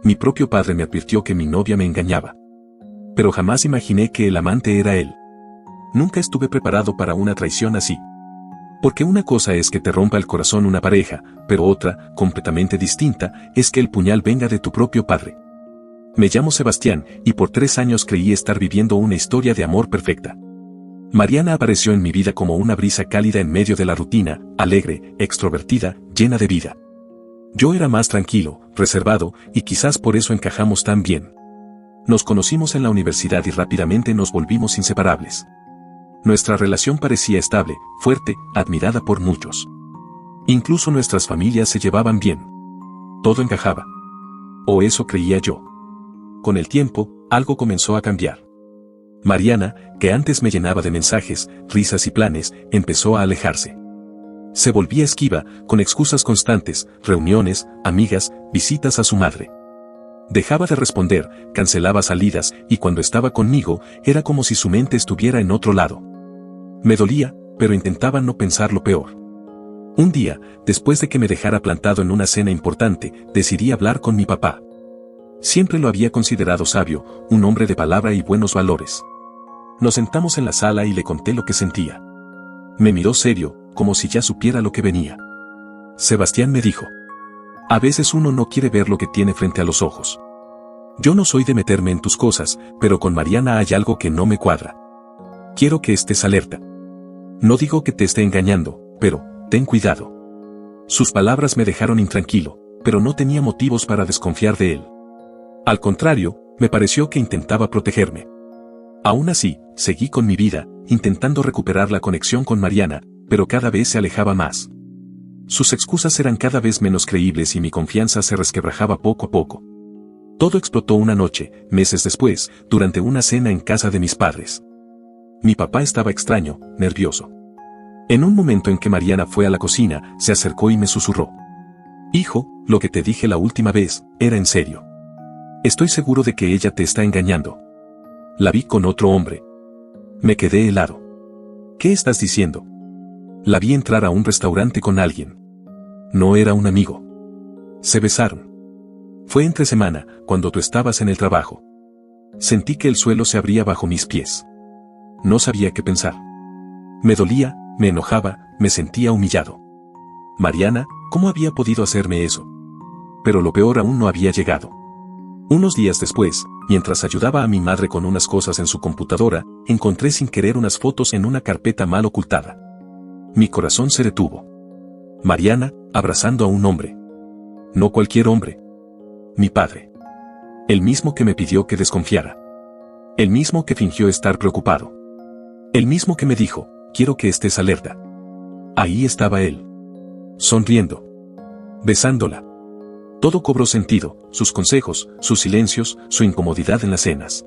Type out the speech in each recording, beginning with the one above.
Mi propio padre me advirtió que mi novia me engañaba. Pero jamás imaginé que el amante era él. Nunca estuve preparado para una traición así. Porque una cosa es que te rompa el corazón una pareja, pero otra, completamente distinta, es que el puñal venga de tu propio padre. Me llamo Sebastián, y por 3 años creí estar viviendo una historia de amor perfecta. Mariana apareció en mi vida como una brisa cálida en medio de la rutina, alegre, extrovertida, llena de vida. Yo era más tranquilo, reservado, y quizás por eso encajamos tan bien. Nos conocimos en la universidad y rápidamente nos volvimos inseparables. Nuestra relación parecía estable, fuerte, admirada por muchos. Incluso nuestras familias se llevaban bien. Todo encajaba. O eso creía yo. Con el tiempo, algo comenzó a cambiar. Mariana, que antes me llenaba de mensajes, risas y planes, empezó a alejarse. Se volvía esquiva, con excusas constantes, reuniones, amigas, visitas a su madre. Dejaba de responder, cancelaba salidas, y cuando estaba conmigo, era como si su mente estuviera en otro lado. Me dolía, pero intentaba no pensar lo peor. Un día, después de que me dejara plantado en una cena importante, decidí hablar con mi papá. Siempre lo había considerado sabio, un hombre de palabra y buenos valores. Nos sentamos en la sala y le conté lo que sentía. Me miró serio, como si ya supiera lo que venía. Sebastián, me dijo. A veces uno no quiere ver lo que tiene frente a los ojos. Yo no soy de meterme en tus cosas, pero con Mariana hay algo que no me cuadra. Quiero que estés alerta. No digo que te esté engañando, pero, ten cuidado. Sus palabras me dejaron intranquilo, pero no tenía motivos para desconfiar de él. Al contrario, me pareció que intentaba protegerme. Aún así, seguí con mi vida, intentando recuperar la conexión con Mariana, pero cada vez se alejaba más. Sus excusas eran cada vez menos creíbles y mi confianza se resquebrajaba poco a poco. Todo explotó una noche, meses después, durante una cena en casa de mis padres. Mi papá estaba extraño, nervioso. En un momento en que Mariana fue a la cocina, se acercó y me susurró. Hijo, lo que te dije la última vez, era en serio. Estoy seguro de que ella te está engañando. La vi con otro hombre. Me quedé helado. ¿Qué estás diciendo? La vi entrar a un restaurante con alguien. No era un amigo. Se besaron. Fue entre semana, cuando tú estabas en el trabajo. Sentí que el suelo se abría bajo mis pies. No sabía qué pensar. Me dolía, me enojaba, me sentía humillado. Mariana, ¿cómo había podido hacerme eso? Pero lo peor aún no había llegado. Unos días después, mientras ayudaba a mi madre con unas cosas en su computadora, encontré sin querer unas fotos en una carpeta mal ocultada. Mi corazón se detuvo. Mariana, abrazando a un hombre. No cualquier hombre. Mi padre. El mismo que me pidió que desconfiara. El mismo que fingió estar preocupado. El mismo que me dijo, quiero que estés alerta. Ahí estaba él. Sonriendo. Besándola. Todo cobró sentido, sus consejos, sus silencios, su incomodidad en las cenas.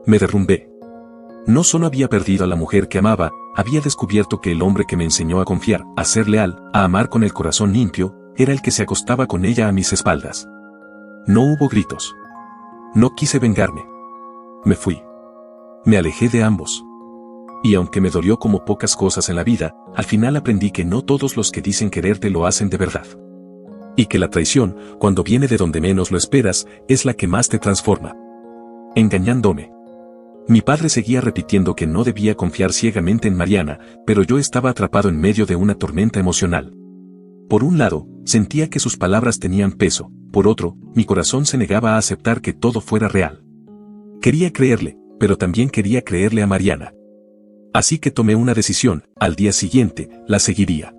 Me derrumbé. No solo había perdido a la mujer que amaba, había descubierto que el hombre que me enseñó a confiar, a ser leal, a amar con el corazón limpio, era el que se acostaba con ella a mis espaldas. No hubo gritos. No quise vengarme. Me fui. Me alejé de ambos. Y aunque me dolió como pocas cosas en la vida, al final aprendí que no todos los que dicen quererte lo hacen de verdad. Y que la traición, cuando viene de donde menos lo esperas, es la que más te transforma. Engañándome. Mi padre seguía repitiendo que no debía confiar ciegamente en Mariana, pero yo estaba atrapado en medio de una tormenta emocional. Por un lado, sentía que sus palabras tenían peso, por otro, mi corazón se negaba a aceptar que todo fuera real. Quería creerle, pero también quería creerle a Mariana. Así que tomé una decisión, al día siguiente, la seguiría.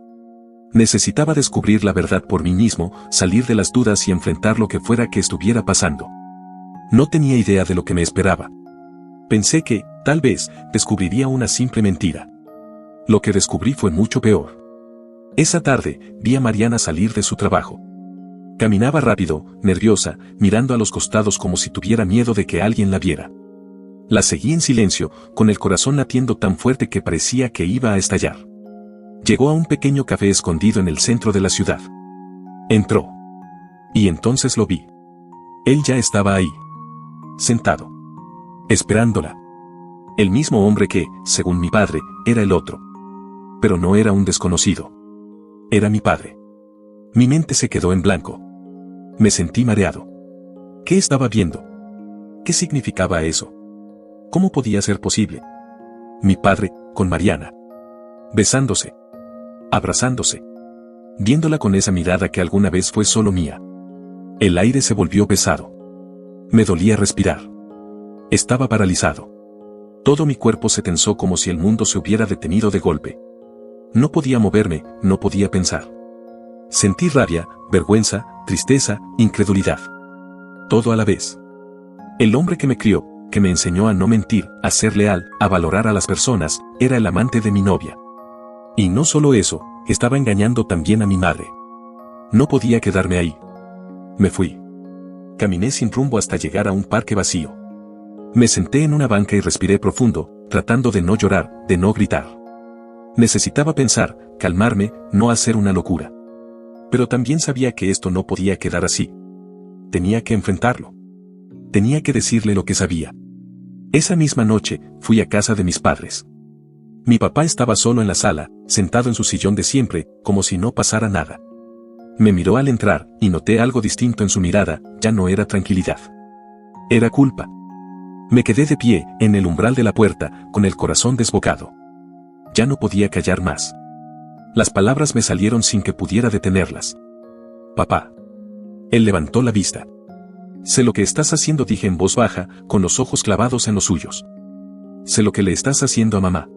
Necesitaba descubrir la verdad por mí mismo, salir de las dudas y enfrentar lo que fuera que estuviera pasando. No tenía idea de lo que me esperaba. Pensé que, tal vez, descubriría una simple mentira. Lo que descubrí fue mucho peor. Esa tarde, vi a Mariana salir de su trabajo. Caminaba rápido, nerviosa, mirando a los costados como si tuviera miedo de que alguien la viera. La seguí en silencio, con el corazón latiendo tan fuerte que parecía que iba a estallar. Llegó a un pequeño café escondido en el centro de la ciudad. Entró. Y entonces lo vi. Él ya estaba ahí. Sentado. Esperándola. El mismo hombre que, según mi padre, era el otro. Pero no era un desconocido. Era mi padre. Mi mente se quedó en blanco. Me sentí mareado. ¿Qué estaba viendo? ¿Qué significaba eso? ¿Cómo podía ser posible? Mi padre, con Mariana. Besándose. Abrazándose. Viéndola con esa mirada que alguna vez fue solo mía. El aire se volvió pesado. Me dolía respirar. Estaba paralizado. Todo mi cuerpo se tensó como si el mundo se hubiera detenido de golpe. No podía moverme, no podía pensar. Sentí rabia, vergüenza, tristeza, incredulidad. Todo a la vez. El hombre que me crió, que me enseñó a no mentir, a ser leal, a valorar a las personas, era el amante de mi novia. Y no solo eso, estaba engañando también a mi madre. No podía quedarme ahí. Me fui. Caminé sin rumbo hasta llegar a un parque vacío. Me senté en una banca y respiré profundo, tratando de no llorar, de no gritar. Necesitaba pensar, calmarme, no hacer una locura. Pero también sabía que esto no podía quedar así. Tenía que enfrentarlo. Tenía que decirle lo que sabía. Esa misma noche, fui a casa de mis padres. Mi papá estaba solo en la sala, sentado en su sillón de siempre, como si no pasara nada. Me miró al entrar, y noté algo distinto en su mirada, ya no era tranquilidad. Era culpa. Me quedé de pie, en el umbral de la puerta, con el corazón desbocado. Ya no podía callar más. Las palabras me salieron sin que pudiera detenerlas. Papá. Él levantó la vista. Sé lo que estás haciendo, dije en voz baja, con los ojos clavados en los suyos. Sé lo que le estás haciendo a mamá.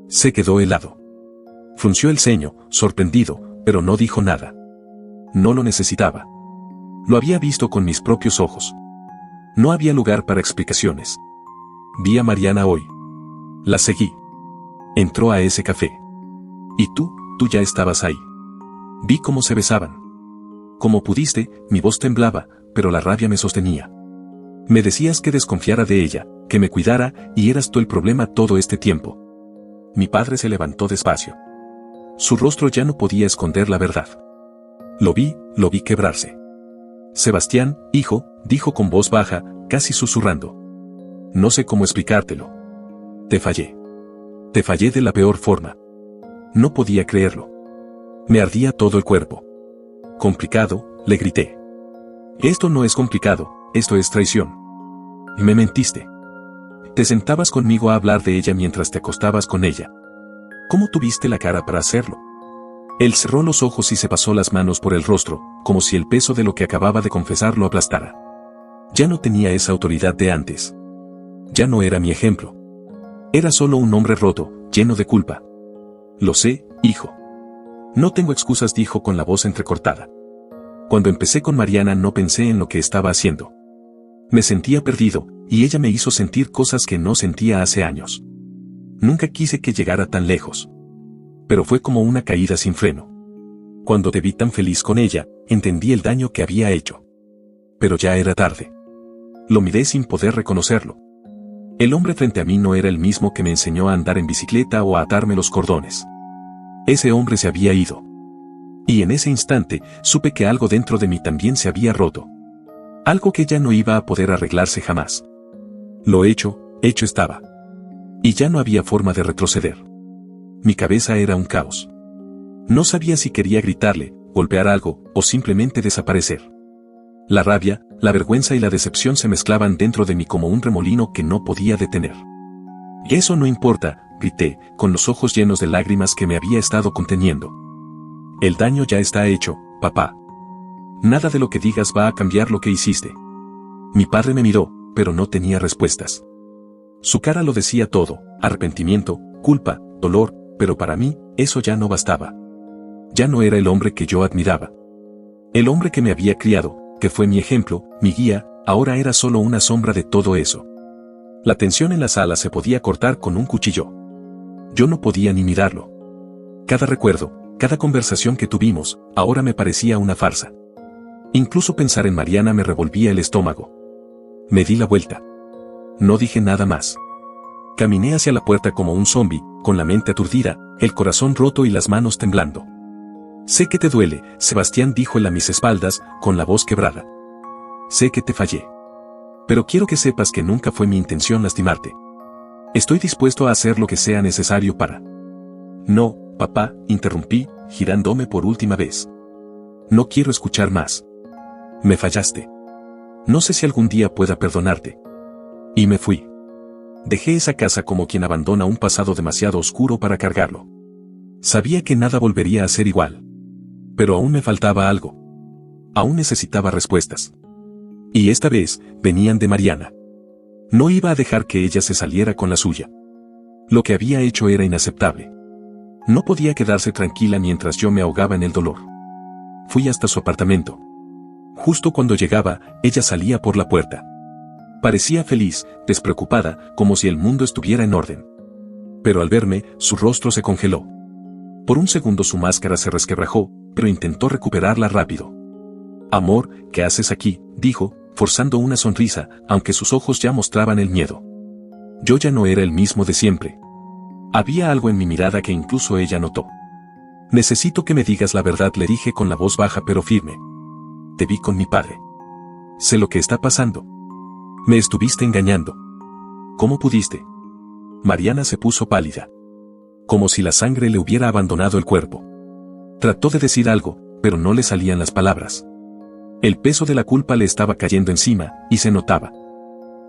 Se quedó helado. Frunció el ceño, sorprendido, pero no dijo nada. No lo necesitaba. Lo había visto con mis propios ojos. No había lugar para explicaciones. Vi a Mariana hoy. La seguí. Entró a ese café. Y tú ya estabas ahí. Vi cómo se besaban. Como pudiste, mi voz temblaba, pero la rabia me sostenía. Me decías que desconfiara de ella, que me cuidara, y eras tú el problema todo este tiempo. Mi padre se levantó despacio. Su rostro ya no podía esconder la verdad. Lo vi quebrarse. Sebastián, hijo, dijo con voz baja, casi susurrando. No sé cómo explicártelo. Te fallé. Te fallé de la peor forma. No podía creerlo. Me ardía todo el cuerpo. Complicado, le grité. Esto no es complicado, esto es traición. Me mentiste. Te sentabas conmigo a hablar de ella mientras te acostabas con ella. ¿Cómo tuviste la cara para hacerlo? Él cerró los ojos y se pasó las manos por el rostro, como si el peso de lo que acababa de confesar lo aplastara. Ya no tenía esa autoridad de antes. Ya no era mi ejemplo. Era solo un hombre roto, lleno de culpa. Lo sé, hijo. No tengo excusas, dijo con la voz entrecortada. Cuando empecé con Mariana no pensé en lo que estaba haciendo. Me sentía perdido, y ella me hizo sentir cosas que no sentía hace años. Nunca quise que llegara tan lejos. Pero fue como una caída sin freno. Cuando te vi tan feliz con ella, entendí el daño que había hecho. Pero ya era tarde. Lo miré sin poder reconocerlo. El hombre frente a mí no era el mismo que me enseñó a andar en bicicleta o a atarme los cordones. Ese hombre se había ido. Y en ese instante, supe que algo dentro de mí también se había roto. Algo que ya no iba a poder arreglarse jamás. Lo hecho estaba. Y ya no había forma de retroceder. Mi cabeza era un caos. No sabía si quería gritarle, golpear algo, o simplemente desaparecer. La rabia, la vergüenza y la decepción se mezclaban dentro de mí como un remolino que no podía detener. Y eso no importa, grité, con los ojos llenos de lágrimas que me había estado conteniendo. El daño ya está hecho, papá. Nada de lo que digas va a cambiar lo que hiciste. Mi padre me miró, pero no tenía respuestas. Su cara lo decía todo, arrepentimiento, culpa, dolor, pero para mí, eso ya no bastaba. Ya no era el hombre que yo admiraba. El hombre que me había criado, que fue mi ejemplo, mi guía, ahora era solo una sombra de todo eso. La tensión en la sala se podía cortar con un cuchillo. Yo no podía ni mirarlo. Cada recuerdo, cada conversación que tuvimos, ahora me parecía una farsa. Incluso pensar en Mariana me revolvía el estómago. Me di la vuelta. No dije nada más. Caminé hacia la puerta como un zombi, con la mente aturdida, el corazón roto y las manos temblando. Sé que te duele, Sebastián, dijo él a mis espaldas, con la voz quebrada. Sé que te fallé. Pero quiero que sepas que nunca fue mi intención lastimarte. Estoy dispuesto a hacer lo que sea necesario para... No, papá, interrumpí, girándome por última vez. No quiero escuchar más. Me fallaste. No sé si algún día pueda perdonarte. Y me fui. Dejé esa casa como quien abandona un pasado demasiado oscuro para cargarlo. Sabía que nada volvería a ser igual. Pero aún me faltaba algo. Aún necesitaba respuestas. Y esta vez, venían de Mariana. No iba a dejar que ella se saliera con la suya. Lo que había hecho era inaceptable. No podía quedarse tranquila mientras yo me ahogaba en el dolor. Fui hasta su apartamento. Justo cuando llegaba, ella salía por la puerta. Parecía feliz, despreocupada, como si el mundo estuviera en orden. Pero al verme, su rostro se congeló. Por un segundo su máscara se resquebrajó, pero intentó recuperarla rápido. «Amor, ¿qué haces aquí?», dijo, forzando una sonrisa, aunque sus ojos ya mostraban el miedo. Yo ya no era el mismo de siempre. Había algo en mi mirada que incluso ella notó. «Necesito que me digas la verdad», le dije con la voz baja pero firme. «Te vi con mi padre. Sé lo que está pasando. Me estuviste engañando. ¿Cómo pudiste?». Mariana se puso pálida. Como si la sangre le hubiera abandonado el cuerpo. Trató de decir algo, pero no le salían las palabras. El peso de la culpa le estaba cayendo encima, y se notaba.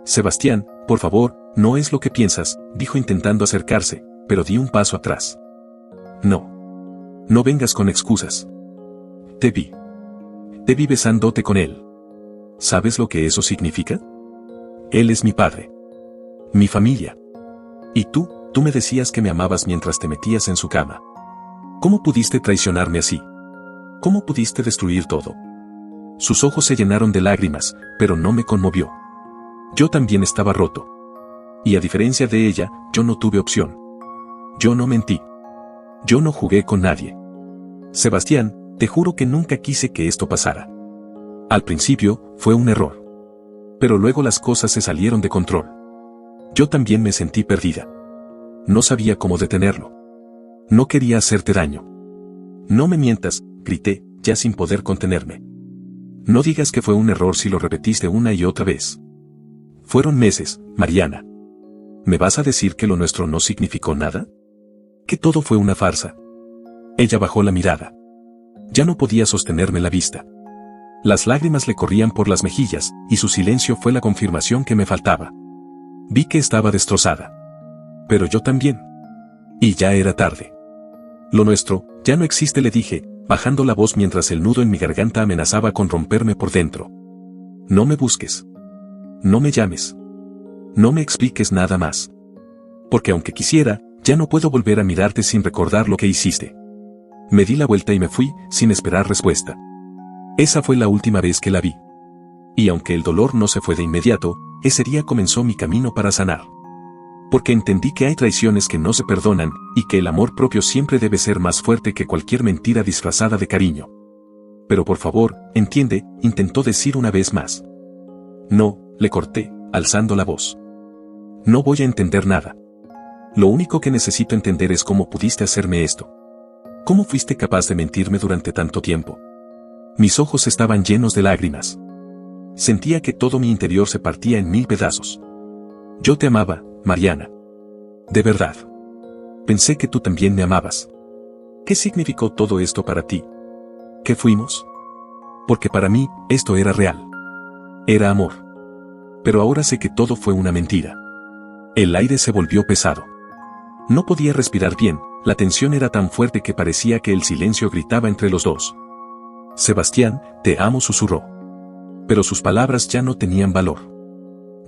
«Sebastián, por favor, no es lo que piensas», dijo intentando acercarse, pero di un paso atrás. «No. No vengas con excusas. Te vi. Te vi besándote con él. ¿Sabes lo que eso significa? Él es mi padre. Mi familia. Y tú me decías que me amabas mientras te metías en su cama. ¿Cómo pudiste traicionarme así? ¿Cómo pudiste destruir todo?». Sus ojos se llenaron de lágrimas, pero no me conmovió. Yo también estaba roto. Y a diferencia de ella, yo no tuve opción. Yo no mentí. Yo no jugué con nadie. Sebastián, te juro que nunca quise que esto pasara. Al principio, fue un error. Pero luego las cosas se salieron de control. Yo también me sentí perdida. No sabía cómo detenerlo. No quería hacerte daño. «No me mientas», grité, ya sin poder contenerme. «No digas que fue un error si lo repetiste una y otra vez. Fueron meses, Mariana. ¿Me vas a decir que lo nuestro no significó nada? ¿Que todo fue una farsa?». Ella bajó la mirada. Ya no podía sostenerme la vista. Las lágrimas le corrían por las mejillas, y su silencio fue la confirmación que me faltaba. Vi que estaba destrozada. Pero yo también. Y ya era tarde. «Lo nuestro, ya no existe», le dije, bajando la voz mientras el nudo en mi garganta amenazaba con romperme por dentro. «No me busques. No me llames. No me expliques nada más. Porque aunque quisiera, ya no puedo volver a mirarte sin recordar lo que hiciste». Me di la vuelta y me fui, sin esperar respuesta. Esa fue la última vez que la vi. Y aunque el dolor no se fue de inmediato, ese día comenzó mi camino para sanar. Porque entendí que hay traiciones que no se perdonan, y que el amor propio siempre debe ser más fuerte que cualquier mentira disfrazada de cariño. «Pero por favor, entiende», intentó decir una vez más. «No», le corté, alzando la voz. «No voy a entender nada. Lo único que necesito entender es cómo pudiste hacerme esto. ¿Cómo fuiste capaz de mentirme durante tanto tiempo?». Mis ojos estaban llenos de lágrimas. Sentía que todo mi interior se partía en 1000 pedazos. Yo te amaba, Mariana. De verdad. Pensé que tú también me amabas. ¿Qué significó todo esto para ti? ¿Qué fuimos? Porque para mí, esto era real. Era amor. Pero ahora sé que todo fue una mentira. El aire se volvió pesado. No podía respirar bien, la tensión era tan fuerte que parecía que el silencio gritaba entre los dos. «Sebastián, te amo», susurró. Pero sus palabras ya no tenían valor.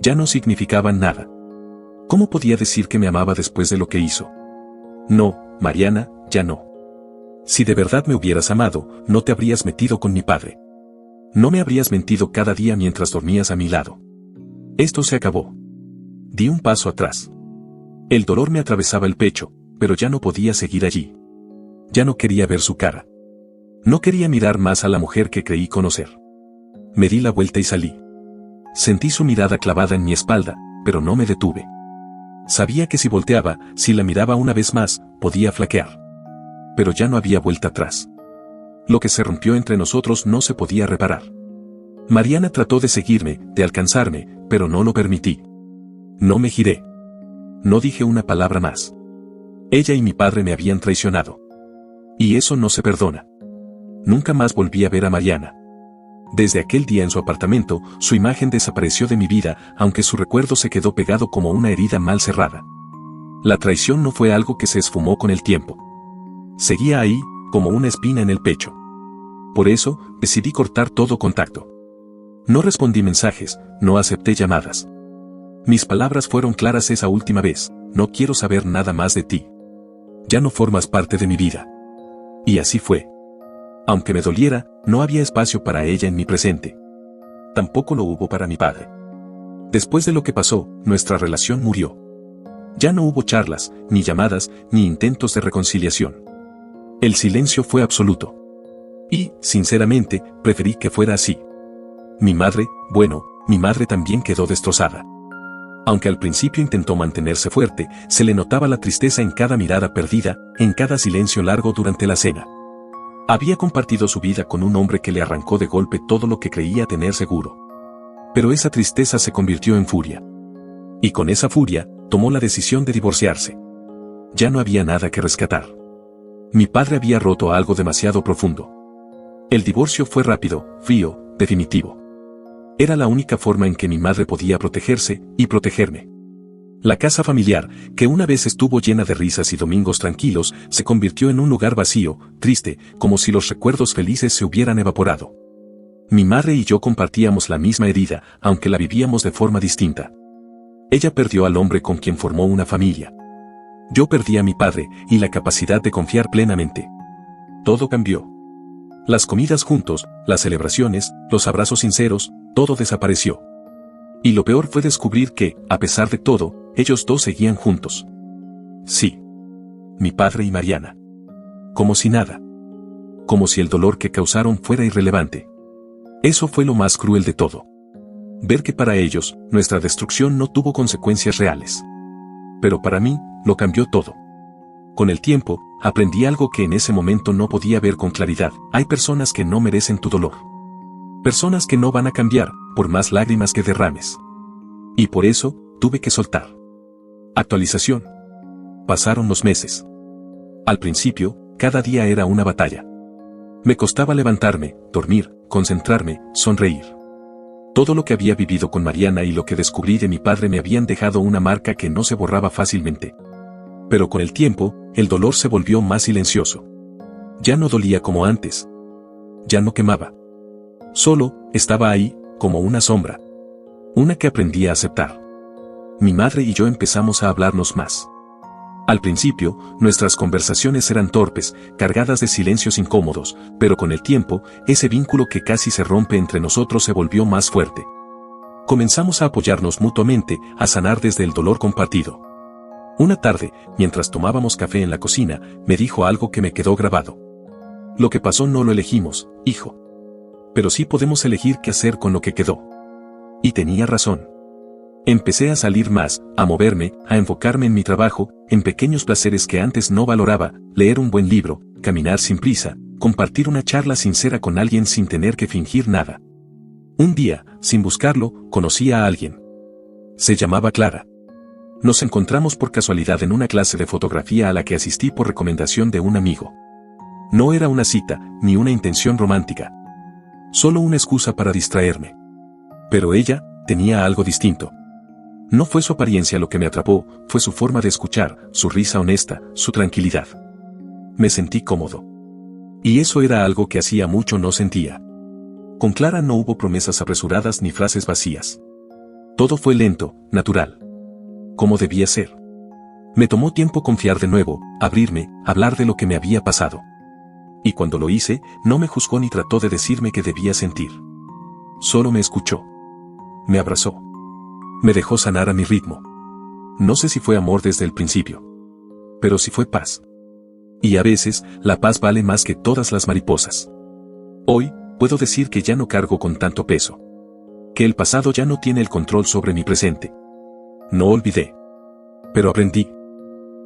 Ya no significaban nada. ¿Cómo podía decir que me amaba después de lo que hizo? «No, Mariana, ya no. Si de verdad me hubieras amado, no te habrías metido con mi padre. No me habrías mentido cada día mientras dormías a mi lado. Esto se acabó». Di un paso atrás. El dolor me atravesaba el pecho, pero ya no podía seguir allí. Ya no quería ver su cara. No quería mirar más a la mujer que creí conocer. Me di la vuelta y salí. Sentí su mirada clavada en mi espalda, pero no me detuve. Sabía que si volteaba, si la miraba una vez más, podía flaquear. Pero ya no había vuelta atrás. Lo que se rompió entre nosotros no se podía reparar. Mariana trató de seguirme, de alcanzarme, pero no lo permití. No me giré. No dije una palabra más. Ella y mi padre me habían traicionado. Y eso no se perdona. Nunca más volví a ver a Mariana. Desde aquel día en su apartamento, su imagen desapareció de mi vida, aunque su recuerdo se quedó pegado como una herida mal cerrada. La traición no fue algo que se esfumó con el tiempo. Seguía ahí, como una espina en el pecho. Por eso, decidí cortar todo contacto. No respondí mensajes, no acepté llamadas. Mis palabras fueron claras esa última vez: no quiero saber nada más de ti. Ya no formas parte de mi vida. Y así fue. Aunque me doliera, no había espacio para ella en mi presente. Tampoco lo hubo para mi padre. Después de lo que pasó, nuestra relación murió. Ya no hubo charlas, ni llamadas, ni intentos de reconciliación. El silencio fue absoluto. Y, sinceramente, preferí que fuera así. Mi madre también quedó destrozada. Aunque al principio intentó mantenerse fuerte, se le notaba la tristeza en cada mirada perdida, en cada silencio largo durante la cena. Había compartido su vida con un hombre que le arrancó de golpe todo lo que creía tener seguro. Pero esa tristeza se convirtió en furia. Y con esa furia, tomó la decisión de divorciarse. Ya no había nada que rescatar. Mi padre había roto algo demasiado profundo. El divorcio fue rápido, frío, definitivo. Era la única forma en que mi madre podía protegerse y protegerme. La casa familiar, que una vez estuvo llena de risas y domingos tranquilos, se convirtió en un lugar vacío, triste, como si los recuerdos felices se hubieran evaporado. Mi madre y yo compartíamos la misma herida, aunque la vivíamos de forma distinta. Ella perdió al hombre con quien formó una familia. Yo perdí a mi padre y la capacidad de confiar plenamente. Todo cambió. Las comidas juntos, las celebraciones, los abrazos sinceros, todo desapareció. Y lo peor fue descubrir que, a pesar de todo, ellos dos seguían juntos. Sí. Mi padre y Mariana. Como si nada. Como si el dolor que causaron fuera irrelevante. Eso fue lo más cruel de todo. Ver que para ellos, nuestra destrucción no tuvo consecuencias reales. Pero para mí, lo cambió todo. Con el tiempo, aprendí algo que en ese momento no podía ver con claridad: hay personas que no merecen tu dolor. Personas que no van a cambiar, por más lágrimas que derrames. Y por eso, tuve que soltar. Actualización. Pasaron los meses. Al principio, cada día era una batalla. Me costaba levantarme, dormir, concentrarme, sonreír. Todo lo que había vivido con Mariana y lo que descubrí de mi padre me habían dejado una marca que no se borraba fácilmente. Pero con el tiempo, el dolor se volvió más silencioso. Ya no dolía como antes. Ya no quemaba. Solo, estaba ahí, como una sombra. Una que aprendí a aceptar. Mi madre y yo empezamos a hablarnos más. Al principio, nuestras conversaciones eran torpes, cargadas de silencios incómodos, pero con el tiempo, ese vínculo que casi se rompe entre nosotros se volvió más fuerte. Comenzamos a apoyarnos mutuamente, a sanar desde el dolor compartido. Una tarde, mientras tomábamos café en la cocina, me dijo algo que me quedó grabado. Lo que pasó no lo elegimos, hijo. Pero sí podemos elegir qué hacer con lo que quedó. Y tenía razón. Empecé a salir más, a moverme, a enfocarme en mi trabajo, en pequeños placeres que antes no valoraba: leer un buen libro, caminar sin prisa, compartir una charla sincera con alguien sin tener que fingir nada. Un día, sin buscarlo, conocí a alguien. Se llamaba Clara. Nos encontramos por casualidad en una clase de fotografía a la que asistí por recomendación de un amigo. No era una cita, ni una intención romántica. Solo una excusa para distraerme. Pero ella tenía algo distinto. No fue su apariencia lo que me atrapó, fue su forma de escuchar, su risa honesta, su tranquilidad. Me sentí cómodo. Y eso era algo que hacía mucho no sentía. Con Clara no hubo promesas apresuradas ni frases vacías. Todo fue lento, natural. Como debía ser. Me tomó tiempo confiar de nuevo, abrirme, hablar de lo que me había pasado. Y cuando lo hice, no me juzgó ni trató de decirme qué debía sentir. Solo me escuchó. Me abrazó. Me dejó sanar a mi ritmo. No sé si fue amor desde el principio. Pero sí fue paz. Y a veces, la paz vale más que todas las mariposas. Hoy, puedo decir que ya no cargo con tanto peso. Que el pasado ya no tiene el control sobre mi presente. No olvidé. Pero aprendí.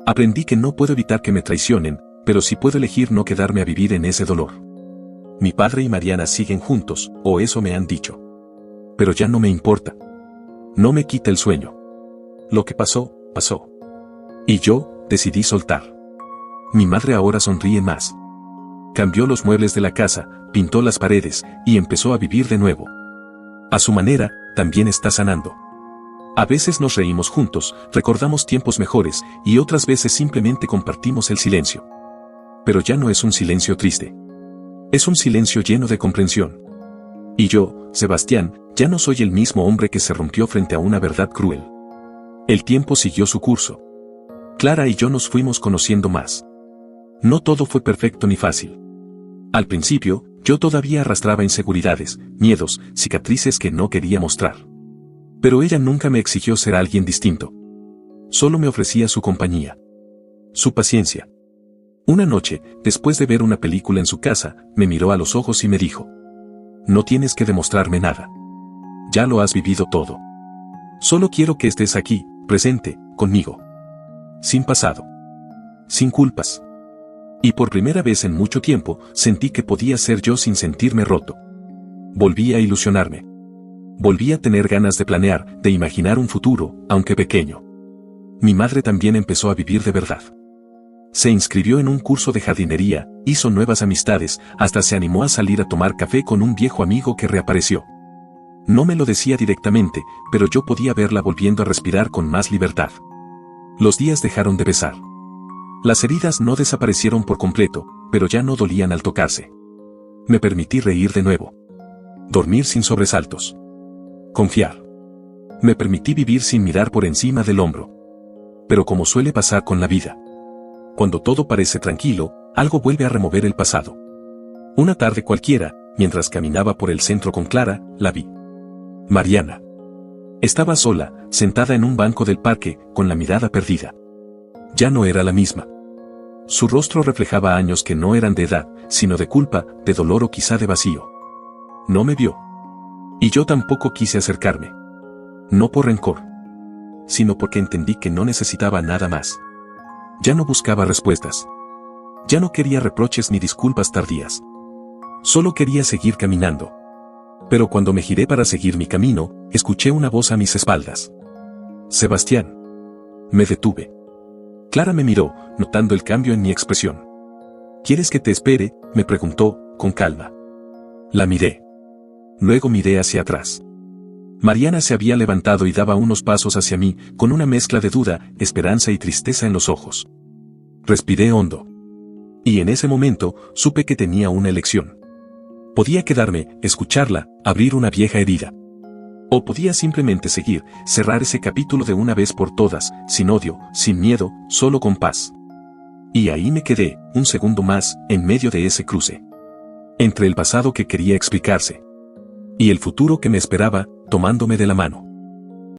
Aprendí que no puedo evitar que me traicionen, pero sí puedo elegir no quedarme a vivir en ese dolor. Mi padre y Mariana siguen juntos, o eso me han dicho. Pero ya no me importa. No me quita el sueño. Lo que pasó, pasó. Y yo, decidí soltar. Mi madre ahora sonríe más. Cambió los muebles de la casa, pintó las paredes y empezó a vivir de nuevo. A su manera, también está sanando. A veces nos reímos juntos, recordamos tiempos mejores y otras veces simplemente compartimos el silencio. Pero ya no es un silencio triste. Es un silencio lleno de comprensión. Y yo, Sebastián, ya no soy el mismo hombre que se rompió frente a una verdad cruel. El tiempo siguió su curso. Clara y yo nos fuimos conociendo más. No todo fue perfecto ni fácil. Al principio, yo todavía arrastraba inseguridades, miedos, cicatrices que no quería mostrar. Pero ella nunca me exigió ser alguien distinto. Solo me ofrecía su compañía. Su paciencia. Una noche, después de ver una película en su casa, me miró a los ojos y me dijo: no tienes que demostrarme nada. Ya lo has vivido todo. Solo quiero que estés aquí, presente, conmigo. Sin pasado. Sin culpas. Y por primera vez en mucho tiempo, sentí que podía ser yo sin sentirme roto. Volví a ilusionarme. Volví a tener ganas de planear, de imaginar un futuro, aunque pequeño. Mi madre también empezó a vivir de verdad. Se inscribió en un curso de jardinería, hizo nuevas amistades, hasta se animó a salir a tomar café con un viejo amigo que reapareció. No me lo decía directamente, pero yo podía verla volviendo a respirar con más libertad. Los días dejaron de pesar. Las heridas no desaparecieron por completo, pero ya no dolían al tocarse. Me permití reír de nuevo. Dormir sin sobresaltos. Confiar. Me permití vivir sin mirar por encima del hombro. Pero como suele pasar con la vida, cuando todo parece tranquilo, algo vuelve a remover el pasado. Una tarde cualquiera, mientras caminaba por el centro con Clara, la vi. Mariana. Estaba sola, sentada en un banco del parque, con la mirada perdida. Ya no era la misma. Su rostro reflejaba años que no eran de edad, sino de culpa, de dolor o quizá de vacío. No me vio. Y yo tampoco quise acercarme. No por rencor, sino porque entendí que no necesitaba nada más. Ya no buscaba respuestas. Ya no quería reproches ni disculpas tardías. Solo quería seguir caminando. Pero cuando me giré para seguir mi camino, escuché una voz a mis espaldas. Sebastián. Me detuve. Clara me miró, notando el cambio en mi expresión. ¿Quieres que te espere?, me preguntó, con calma. La miré. Luego miré hacia atrás. Mariana se había levantado y daba unos pasos hacia mí, con una mezcla de duda, esperanza y tristeza en los ojos. Respiré hondo. Y en ese momento, supe que tenía una elección. Podía quedarme, escucharla, abrir una vieja herida. O podía simplemente seguir, cerrar ese capítulo de una vez por todas, sin odio, sin miedo, solo con paz. Y ahí me quedé, un segundo más, en medio de ese cruce. Entre el pasado que quería explicarse y el futuro que me esperaba, tomándome de la mano.